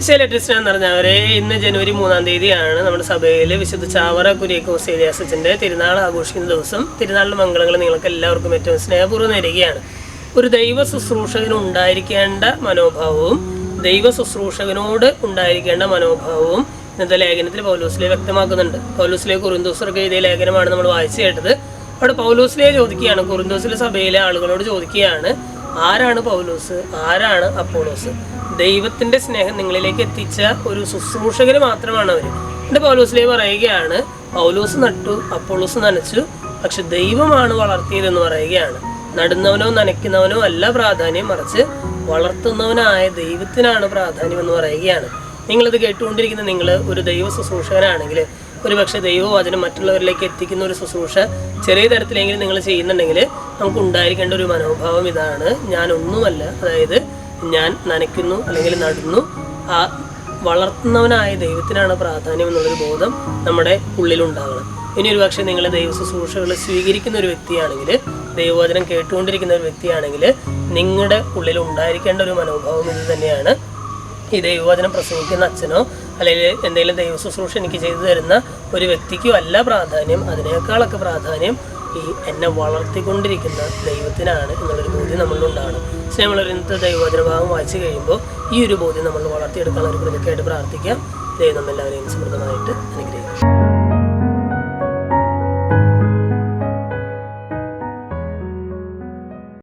ശൈലട്രിസ്റ്റ് എന്ന് പറഞ്ഞവരെ ഇന്ന് ജനുവരി 3-ാം തീയതിയാണ് നമ്മുടെ സഭയിൽ വിശുദ്ധ ചാവറ കുര്യാക്കോസ് ഏലിയാസച്ചൻ്റെ തിരുനാൾ ആഘോഷിക്കുന്ന ദിവസം. തിരുനാളിൻ്റെ മംഗളങ്ങൾ നിങ്ങൾക്ക് എല്ലാവർക്കും ഏറ്റവും സ്നേഹപൂർവ്വം നേരുകയാണ്. ഒരു ദൈവ ശുശ്രൂഷകന് ഉണ്ടായിരിക്കേണ്ട മനോഭാവവും ദൈവ ശുശ്രൂഷകനോട് ഉണ്ടായിരിക്കേണ്ട മനോഭാവവും ഇന്നത്തെ ലേഖനത്തിൽ പൗലോസ്ലേ വ്യക്തമാക്കുന്നുണ്ട്. പൗലോസ്ലേ കൊറിന്തോസർക്ക് എഴുതിയ ലേഖനമാണ് നമ്മൾ വായിച്ചു കേട്ടത്. അവിടെ പൗലോസ്ലേ ചോദിക്കുകയാണ്, കൊറിന്തോസിലെ സഭയിലെ ആളുകളോട് ചോദിക്കുകയാണ്, ആരാണ് പൗലോസ്, ആരാണ് അപ്പോളോസ്? ദൈവത്തിൻ്റെ സ്നേഹം നിങ്ങളിലേക്ക് എത്തിച്ച ഒരു ശുശ്രൂഷകന് മാത്രമാണ് അവർ. എന്നിട്ട് പൗലോസ്ലേ പറയുകയാണ്, പൗലോസ് നട്ടു, അപ്പോളോസ് നനച്ചു, പക്ഷെ ദൈവമാണ് വളർത്തിയതെന്ന് പറയുകയാണ്. നടുന്നവനോ നനയ്ക്കുന്നവനോ അല്ല പ്രാധാന്യം, മറിച്ച് വളർത്തുന്നവനായ ദൈവത്തിനാണ് പ്രാധാന്യം എന്ന് പറയുകയാണ്. നിങ്ങളിത് കേട്ടുകൊണ്ടിരിക്കുന്ന നിങ്ങൾ ഒരു ദൈവ ശുശ്രൂഷകനാണെങ്കിൽ, ഒരു പക്ഷേ ദൈവവചനം മറ്റുള്ളവരിലേക്ക് എത്തിക്കുന്ന ഒരു ശുശ്രൂഷ ചെറിയ തരത്തിലെങ്കിലും നിങ്ങൾ ചെയ്യുന്നുണ്ടെങ്കിൽ നമുക്ക് ഉണ്ടായിരിക്കേണ്ട ഒരു മനോഭാവം ഇതാണ്: ഞാനൊന്നുമല്ല, അതായത് ഞാൻ നനയ്ക്കുന്നു അല്ലെങ്കിൽ നടുന്നു, ആ വളർത്തുന്നവനായ ദൈവത്തിനാണ് പ്രാധാന്യം എന്നുള്ളൊരു ബോധം നമ്മുടെ ഉള്ളിലുണ്ടാകണം. ഇനി ഒരു പക്ഷേ നിങ്ങൾ ദൈവ ശുശ്രൂഷകൾ സ്വീകരിക്കുന്ന ഒരു വ്യക്തിയാണെങ്കിൽ, ദൈവവചനം കേട്ടുകൊണ്ടിരിക്കുന്ന ഒരു വ്യക്തിയാണെങ്കിൽ, നിങ്ങളുടെ ഉള്ളിൽ ഉണ്ടായിരിക്കേണ്ട ഒരു മനോഭാവം ഇത് തന്നെയാണ്: ഈ ദൈവവചനം പ്രസംഗിക്കുന്ന അച്ഛനോ അല്ലെങ്കിൽ എന്തെങ്കിലും ദൈവ ശുശ്രൂഷ എനിക്ക് ചെയ്തു തരുന്ന ഒരു വ്യക്തിക്കോ അല്ല പ്രാധാന്യം, അതിനേക്കാളൊക്കെ പ്രാധാന്യം ഈ എന്നെ വളർത്തിക്കൊണ്ടിരിക്കുന്ന ദൈവത്തിനാണ് എന്നുള്ളൊരു ബോധ്യം നമ്മളിലുണ്ടാകണം. സ്നേഹമുള്ളവർ, ഇന്നത്തെ ദൈവവചന ഭാഗം വായിച്ചു കഴിയുമ്പോൾ ഈ ഒരു ബോധ്യം നമ്മൾ വളർത്തിയെടുക്കാനുള്ള ഒരു കൃതിക്കായിട്ട് പ്രാർത്ഥിക്കാം. ദൈവം നമ്മളെല്ലാവരെയും സമൃദ്ധമായിട്ട് അനുഗ്രഹിക്കും.